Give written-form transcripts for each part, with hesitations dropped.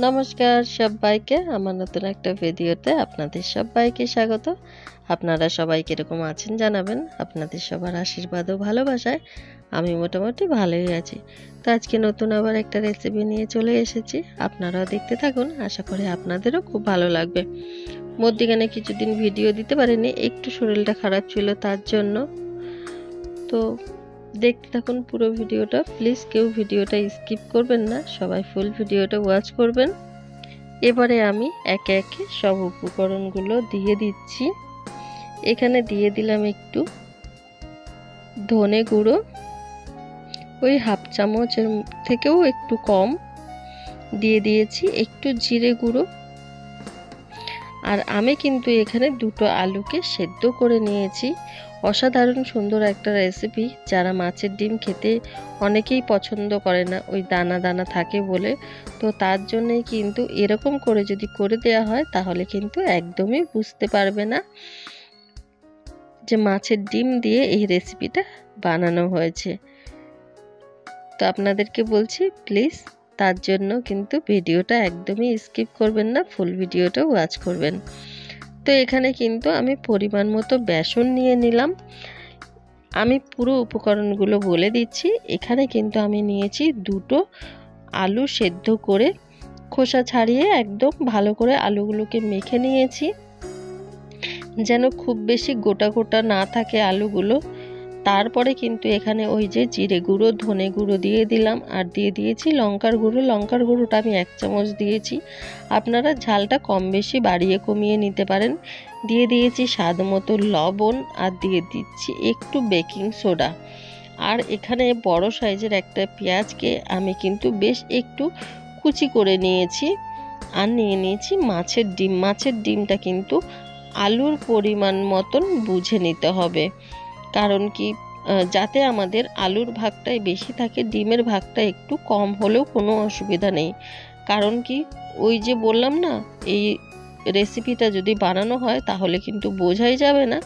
নমস্কার সবাইকে, আমার নতুন একটা ভিডিওতে আপনাদের সবাইকে স্বাগত। আপনারা সবাই কিরকম আছেন জানাবেন। আপনাদের সবার আশীর্বাদ ও ভালোবাসায় আমি মোটামুটি ভালোই আছি। তো আজকে নতুন আবার একটা রেসিপি নিয়ে চলে এসেছি, আপনারাও দেখতে থাকুন, আশা করি আপনাদেরও খুব ভালো লাগবে। মধ্যখানে কিছুদিন ভিডিও দিতে পারিনি, একটু শরীরটা খারাপ ছিল তার জন্য। তো দেখতে থাকুন পুরো ভিডিওটা, প্লিজ কেউ ভিডিওটা স্কিপ করবেন না, সবাই ফুল ভিডিওটা ওয়াচ করবেন। এবারে আমি একে একে সব উপকরণগুলো দিয়ে দিচ্ছি। এখানে দিয়ে দিলাম একটু ধনে গুঁড়ো, ওই হাফ চামচের থেকেও একটু কম দিয়ে দিয়েছি একটু জিরে গুঁড়ো। আর আমি কিন্তু এখানে দুটো আলুকে সেদ্ধ করে নিয়েছি। অসাধারণ সুন্দর একটা রেসিপি, যারা মাছের ডিম খেতে অনেকেই পছন্দ করে না, ওই দানা দানা থাকে বলে। তো তার জন্যই কিন্তু এরকম করে যদি করে দেওয়া হয় তাহলে কিন্তু একদমই বুঝতে পারবে না যে মাছের ডিম দিয়ে এই রেসিপিটা বানানো হয়েছে। তো আপনাদেরকে বলছি প্লিজ তার জন্য কিন্তু ভিডিওটা একদমই স্কিপ করবেন না, ফুল ভিডিওটা ওয়াচ করবেন। তো এখানে কিন্তু আমি পরিমাণ মতো বেসন নিয়ে নিলাম। আমি পুরো উপকরণগুলো বলে দিচ্ছি। এখানে কিন্তু আমি নিয়েছি দুটো আলু সেদ্ধ করে খোসা ছাড়িয়ে একদম ভালো করে আলুগুলোকে মেখে নিয়েছি, যেন খুব বেশি গোটা গোটা না থাকে আলুগুলো। তারপরে কিন্তু এখানে ওই যে জিরে গুঁড়ো ধনে গুঁড়ো দিয়ে দিলাম, আর দিয়ে দিয়েছি লঙ্কার গুঁড়ো। লঙ্কার গুঁড়োটা আমি 1 চামচ দিয়েছি, আপনারা ঝালটা কম বেশি বাড়িয়ে কমিয়ে নিতে পারেন। দিয়ে দিয়েছি স্বাদ মতো লবণ, আর দিয়ে দিচ্ছি একটু বেকিং সোডা। আর এখানে বড় সাইজের একটা পেঁয়াজকে আমি কিন্তু বেশ একটু কুচি করে নিয়েছি। আর নিয়ে নিয়েছি মাছের ডিম। মাছের ডিমটা কিন্তু আলুর পরিমাণ মতন বুঝে নিতে হবে, কারণ কি যাতে আমাদের আলুর ভাগটাই বেশি থাকে, ডিমের ভাগটা একটু কম হলেও কোনো অসুবিধা নেই। কারণ কি ওই যে বললাম না, এই রেসিপিটা যদি বানানো হয় তাহলে কিন্তু বোঝাই যাবে না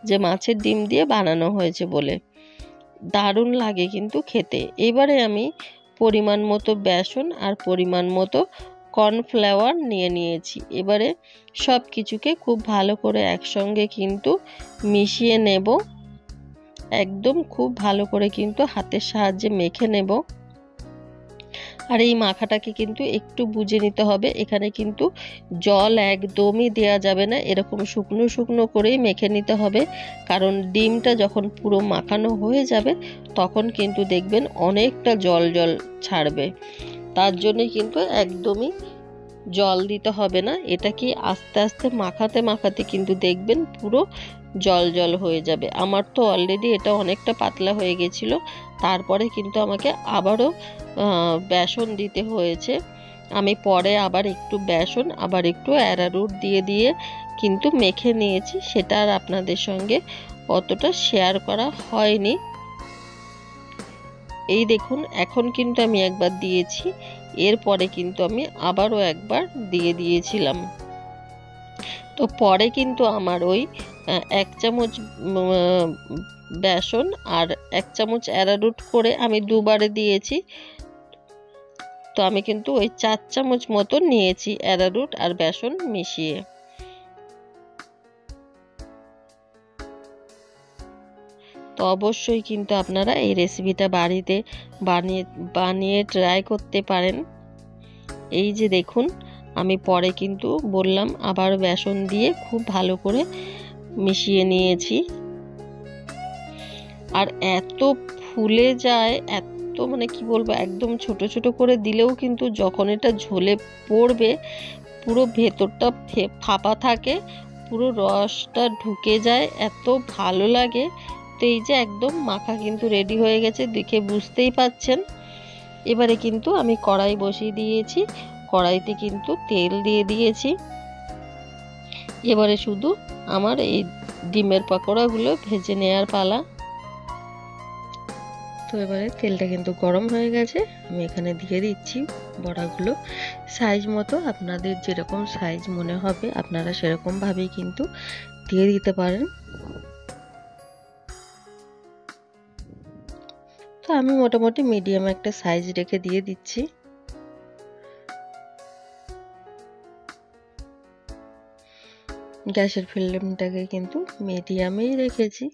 যে মাছের ডিম দিয়ে বানানো হয়েছে বলে। দারুণ লাগে কিন্তু খেতে। এবারে আমি পরিমাণ মতো বেসন আর পরিমাণ মতো কর্নফ্লাওয়ার নিয়ে নিয়েছি। এবারে সব কিছুকে খুব ভালো করে একসঙ্গে কিন্তু মিশিয়ে নেব। একদম খুব ভালো করে কিন্তু হাতের সাহায্যে মেখে নেব। আর এই মাখাটাকে কিন্তু একটু বুঝে নিতে হবে, এখানে কিন্তু জল একদমই দেয়া যাবে না, এরকম শুকনো শুকনো করেই মেখে নিতে হবে। কারণ ডিমটা যখন পুরো মাখানো হয়ে যাবে তখন কিন্তু দেখবেন অনেকটা জল জল ছাড়বে। তার জন্যই কিন্তু একদমই জল দিতে হবে না। এটা কি আস্তে আস্তে মাখাতে মাখাতে কিন্তু দেখবেন পুরো জল জল হয়ে যাবে। আমার তো অলরেডি এটা অনেকটা পাতলা হয়ে গেছিলো, তারপরে কিন্তু আমাকে আবারও বেসন দিতে হয়েছে। আমি পরে আবার একটু বেসন আবার একটু অ্যারারুট দিয়ে দিয়ে কিন্তু মেখে নিয়েছি, সেটা আর আপনাদের সঙ্গে অতটা শেয়ার করা হয়নি। এই দেখুন এখন কিন্তু আমি একবার দিয়েছি, এরপরে কিন্তু আমি আবারও একবার দিয়ে দিয়েছিলাম। তো পরে কিন্তু আমার ওই 1 চামচ বেসন আর 1 চামচ অ্যারারুট করে আমি দুবারে দিয়েছি। তো আমি কিন্তু ওই 4 চামচ মতো নিয়েছি অ্যারারুট আর বেসন মিশিয়ে। তো অবশ্যই কিন্তু আপনারা এই রেসিপিটা বাড়িতে বানিয়ে ট্রাই করতে পারেন। এই যে দেখুন আমি পরে কিন্তু বললাম আবার বেসন দিয়ে খুব ভালো করে মিশিয়ে নিয়েছি। আর এত ফুলে যায়, এত মানে কি বলবো, একদম ছোট ছোট করে দিলেও কিন্তু যখন এটা ঝোলে পড়বে পুরো ভেতরটা ফাঁপা থাকে, পুরো রসটা ঢুকে যায়, এত ভালো লাগে। তো এই যে একদম মাখা কিন্তু রেডি হয়ে গেছে, দেখে বুঝতেই পাচ্ছেন। এবারে কিন্তু আমি কড়াই বসিয়ে দিয়েছি, কড়াইতে কিন্তু তেল দিয়ে দিয়েছি। এবারে শুধু আমার এই ডিমের পকোড়াগুলো ভেজে নেওয়ার পালা। তো এবারে তেলটা কিন্তু গরম হয়ে গেছে, আমি এখানে দিয়ে দিচ্ছি বড়াগুলো। সাইজ মতো আপনাদের যেরকম সাইজ মনে হবে আপনারা সেরকমভাবেই কিন্তু দিয়ে দিতে পারেন। তো আমি মোটামুটি মিডিয়াম একটা সাইজ রেখে দিয়ে দিচ্ছি। গ্যাসের ফ্লেমটাকে কিন্তু মিডিয়ামেই রেখেছি।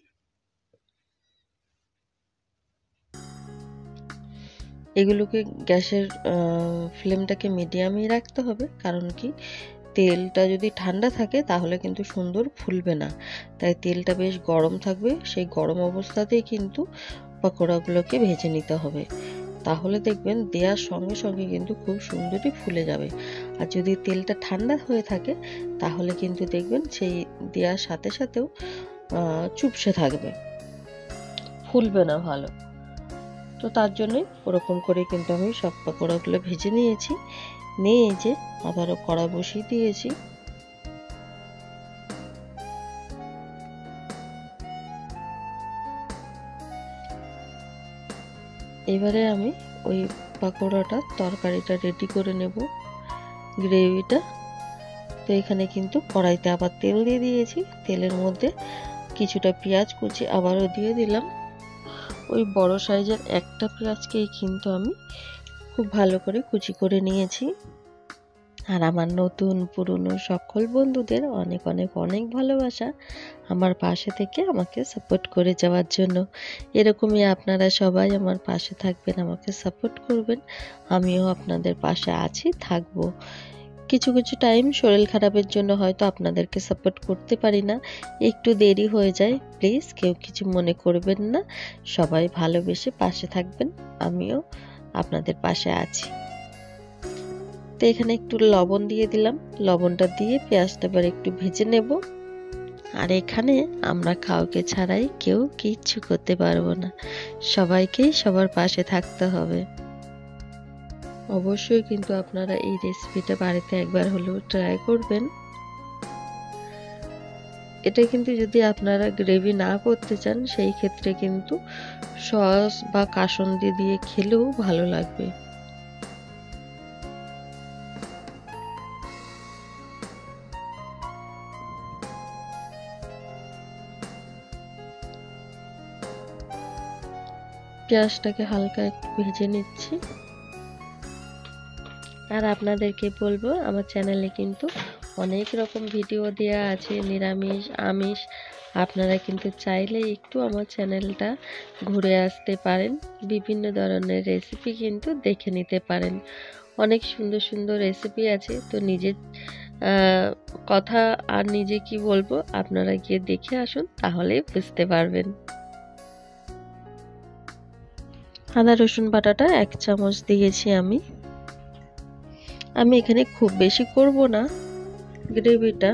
এগুলোকে গ্যাসের ফ্লেমটাকে মিডিয়ামেই রাখতে হবে, কারণ কি তেলটা যদি ঠান্ডা থাকে তাহলে কিন্তু সুন্দর ফুলবে না। তাই তেলটা বেশ গরম থাকবে, সেই গরম অবস্থাতেই কিন্তু পকোড়াগুলোকে ভেজে নিতে হবে। তাহলে দেখবেন দেওয়ার সঙ্গে সঙ্গে কিন্তু খুব সুন্দরই ফুলে যাবে। আর যদি তেলটা ঠান্ডা হয়ে থাকে তাহলে কিন্তু দেখবেন সেই দেওয়ার সাথে সাথেও চুপসে থাকবে, ফুলবে না ভালো। তো তার জন্যই ওরকম করে কিন্তু আমি সব পকোড়াগুলো ভেজে নিয়েছি। নিয়ে যে আবারও কড়া বসিয়ে দিয়েছি। এবারে আমি ওই পকোড়াটা তরকারিটা রেডি করে নেব, গ্রেভিটা। তো এখানে কিন্তু কড়াইতে আবার তেল দিয়ে দিয়েছি। তেলের মধ্যে কিছুটা পেঁয়াজ কুচি আবারও দিয়ে দিলাম। ওই বড় সাইজের একটা পেঁয়াজকেই কিন্তু আমি খুব ভালো করে কুচি করে নিয়েছি। আর আমার নতুন পুরনো সকল বন্ধুদের অনেক অনেক অনেক ভালোবাসা আমার পাশে থেকে আমাকে সাপোর্ট করে যাওয়ার জন্য। এরকমই আপনারা সবাই আমার পাশে থাকবেন, আমাকে সাপোর্ট করবেন। আমিও আপনাদের পাশে আছি, থাকবো। কিছু কিছু টাইম শরীর খারাপের জন্য হয়তো আপনাদেরকে সাপোর্ট করতে পারি না, একটু দেরি হয়ে যায়। প্লিজ কেউ কিছু মনে করবেন না, সবাই ভালোবেসে পাশে থাকবেন, আমিও আপনাদের পাশে আছি। তো এখানে একটু লবণ দিয়ে দিলাম, লবণটা দিয়ে পেঁয়াজটা এবার একটু ভেজে নেব। আর এখানে আমরা কাউকে ছাড়াই কেউ কিচ্ছু করতে পারবো না, সবাইকেই সবার পাশে থাকতে হবে। অবশ্যই কিন্তু আপনারা এই রেসিপিটা বাড়িতে একবার হলেও ট্রাই করবেন। এটা কিন্তু যদি আপনারা গ্রেভি না করতে চান সেই ক্ষেত্রে কিন্তু সস বা কাসুন্দি দিয়ে খেলেও ভালো লাগবে। পেঁয়াজটাকে হালকা একটু ভেজে নিচ্ছি। আর আপনাদেরকে বলবো আমার চ্যানেলে কিন্তু অনেক রকম ভিডিও দেওয়া আছে, নিরামিষ আমিষ। আপনারা কিন্তু চাইলে একটু আমার চ্যানেলটা ঘুরে আসতে পারেন, বিভিন্ন ধরনের রেসিপি কিন্তু দেখে নিতে পারেন। অনেক সুন্দর সুন্দর রেসিপি আছে। তো নিজের কথা আর নিজে কি বলবো, আপনারা গিয়ে দেখে আসুন, তাহলেই বুঝতে পারবেন। আদা রসুন বাটাটা 1 চামচ দিয়েছি আমি। এখানে খুব বেশি করব না গ্রেভিটা,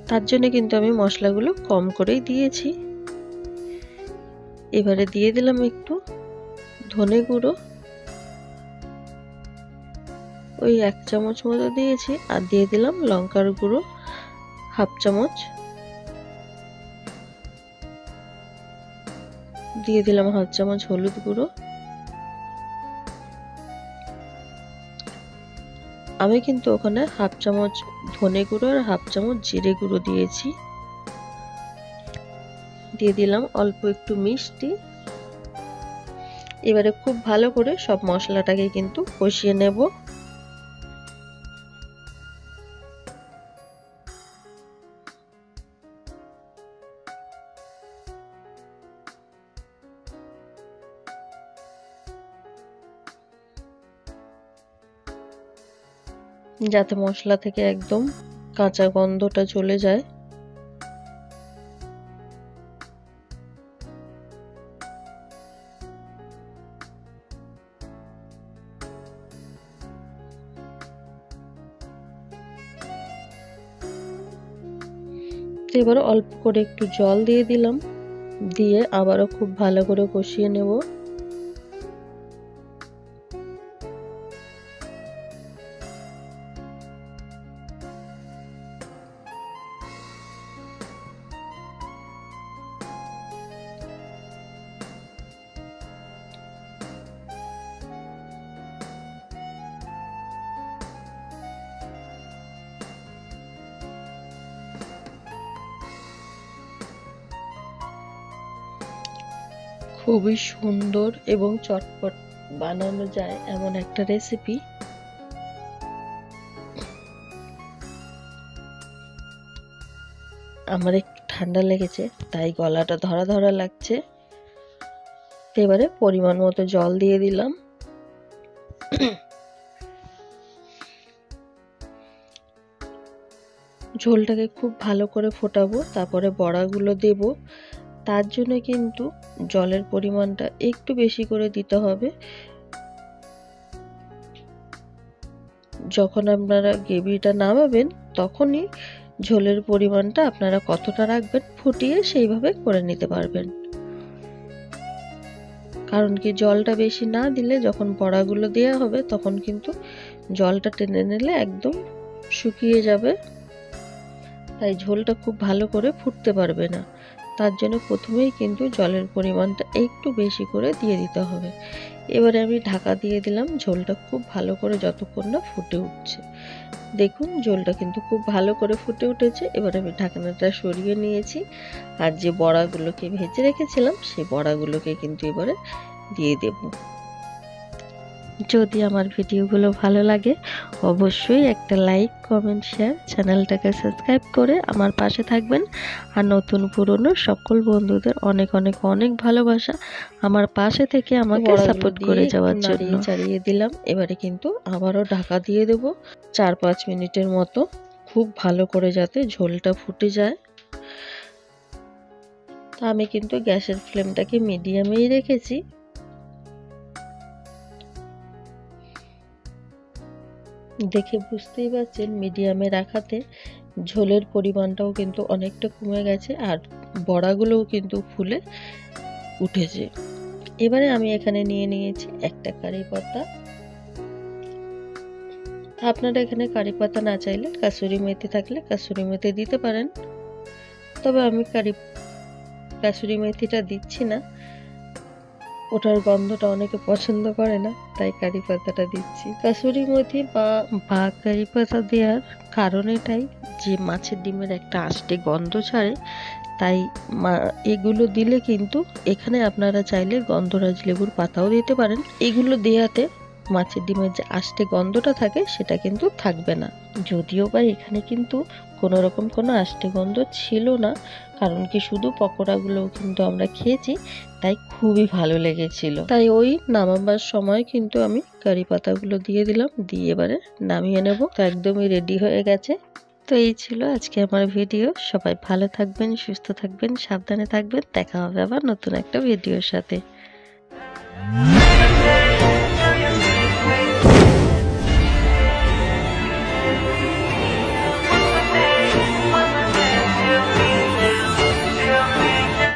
তার জন্য কিন্তু আমি মশলাগুলো কম করেই দিয়েছি। এবারে দিয়ে দিলাম একটু ধনে গুঁড়ো, ওই 1 চামচ মতো দিয়েছি। আর দিয়ে দিলাম লঙ্কার গুঁড়ো 1/2 চামচ, দিয়ে দিলাম 1/2 চামচ হলুদ গুঁড়ো। আমি কিন্তু ওখানে 1/2 চামচ ধনে গুঁড়ো আর 1/2 চামচ জিরে গুঁড়ো দিয়েছি। দিয়ে দিলাম অল্প একটু মিষ্টি। এবারে খুব ভালো করে সব মশলাটাকে কিন্তু কষিয়ে নেব। যাতে মশলা থেকে একদম কাঁচা গন্ধটা চলে যায়। এবার অল্প করে একটু জল দিয়ে দিলাম, দিয়ে আবারও খুব ভালো করে কষিয়ে নেব। খুবই সুন্দর এবং চটপট বানানো যায় এমন একটা রেসিপি। আমার একটু ঠান্ডা লেগেছে, তাই গলাটা ধরা ধরা লাগছে। এবারে পরিমাণ মতো জল দিয়ে দিলাম। ঝোলটাকে খুব ভালো করে ফোটাবো, তারপরে বড়াগুলো দেব। তার জন্য কিন্তু জলের পরিমাণটা একটু বেশি করে দিতে হবে। যখন আপনারা গ্রেভিটা নামাবেন তখনই ঝোলের পরিমাণটা আপনারা কতটা রাখবেন ফুটিয়ে সেইভাবে করে নিতে পারবেন। কারণ কি জলটা বেশি না দিলে যখন বড়াগুলো দেওয়া হবে তখন কিন্তু জলটা টেনে নিলে একদম শুকিয়ে যাবে, তাই ঝোলটা খুব ভালো করে ফুটতে পারবে না। তার জন্য প্রথমেই কিন্তু জলের পরিমাণটা একটু বেশি করে দিয়ে দিতে হবে। এবারে আমি ঢাকা দিয়ে দিলাম, ঝোলটা খুব ভালো করে যতক্ষণ না ফুটে উঠছে। দেখুন ঝোলটা কিন্তু খুব ভালো করে ফুটে উঠেছে। এবার আমি ঢাকনাটা সরিয়ে নিয়েছি, আর যে বড়াগুলোকে ভেজে রেখেছিলাম সেই বড়াগুলোকে কিন্তু এবারে দিয়ে দেব। যদি আমার ভিডিওগুলো ভালো লাগে অবশ্যই একটা লাইক, কমেন্ট, শেয়ার, চ্যানেলটাকে সাবস্ক্রাইব করে আমার পাশে থাকবেন। আর নতুন পুরনো সকল বন্ধুদের অনেক অনেক অনেক ভালোবাসা আমার পাশে থেকে আমাকে সাপোর্ট করে যাওয়ার জন্য। চালিয়ে দিলাম। এবারে কিন্তু আবারও ঢাকা দিয়ে দেব 4-5 মিনিটের মতো, খুব ভালো করে যাতে ঝোলটা ফুটে যায়। তা আমি কিন্তু গ্যাসের ফ্লেমটাকে মিডিয়ামেই রেখেছি। দেখে বুঝতেই পারছেন মিডিয়ামে রাখাতে ঝোলের পরিমাণটাও কিন্তু অনেকটা কমে গেছে, আর বড়াগুলোও কিন্তু ফুলে উঠেছে। এবারে আমি এখানে নিয়ে নিয়েছি একটা কারি পাতা। আপনারা এখানে কারি পাতা না চাইলে কাসুরি মেথি থাকলে কাসুরি মেথি দিতে পারেন, তবে আমি কাসুরি মেথিটা দিচ্ছি না, ওটার গন্ধটা অনেকে পছন্দ করে না, তাই কারি পাতাটা দিচ্ছি। কাসুরি মেথি বা কারি পাতা দেওয়ার কারণ এটাই যে মাছের ডিমের একটা আষ্টে গন্ধ ছাড়ে, তাই এগুলো দিলে কিন্তু এখানে আপনারা চাইলে গন্ধরাজ লেবুর পাতাও দিতে পারেন। এগুলো দেওয়াতে মাছের ডিমের যে আষ্টে গন্ধটা থাকে সেটা কিন্তু থাকবে না। যদিও বা এখানে কিন্তু কোনো রকম কোনো আষ্টে গন্ধ ছিল না, কারণ কি শুধু পকোড়াগুলোও কিন্তু আমরা খেয়েছি, তাই খুবই ভালো লেগেছিল। তাই ওই নামাবার সময় কিন্তু আমি কারি পাতাগুলো দিয়ে দিলাম, দিয়ে এবারে নামিয়ে নেব। তো একদমই রেডি হয়ে গেছে। তো এই ছিল আজকে আমার ভিডিও। সবাই ভালো থাকবেন, সুস্থ থাকবেন, সাবধানে থাকবেন। দেখা হবে আবার নতুন একটা ভিডিওর সাথে।